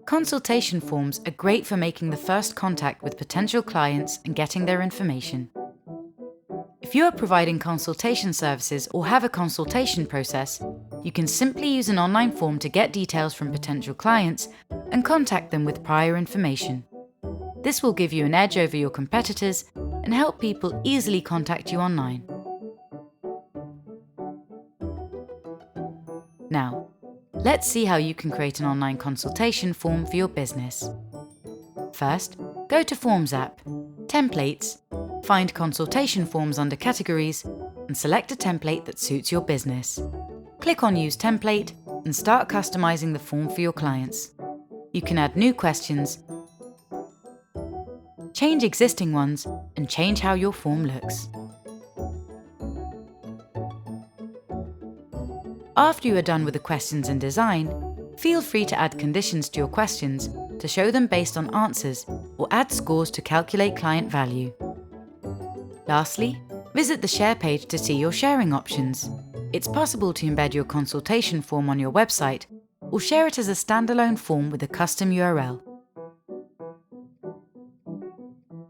Consultation forms are great for making the first contact with potential clients and getting their information. If you are providing consultation services or have a consultation process, you can simply use an online form to get details from potential clients and contact them with prior information. This will give you an edge over your competitors and help people easily contact you online. Now, let's see how you can create an online consultation form for your business. First, go to Forms app, Templates, find Consultation Forms under Categories, and select a template that suits your business. Click on Use Template and start customizing the form for your clients. You can add new questions, change existing ones, and change how your form looks. After you are done with the questions and design, feel free to add conditions to your questions to show them based on answers or add scores to calculate client value. Lastly, visit the Share page to see your sharing options. It's possible to embed your consultation form on your website or share it as a standalone form with a custom URL.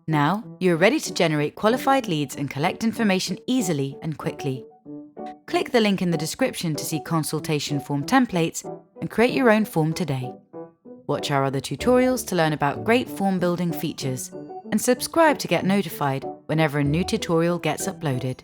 Now, you're ready to generate qualified leads and collect information easily and quickly. Click the link in the description to see consultation form templates and create your own form today. Watch our other tutorials to learn about great form building features, and subscribe to get notified whenever a new tutorial gets uploaded.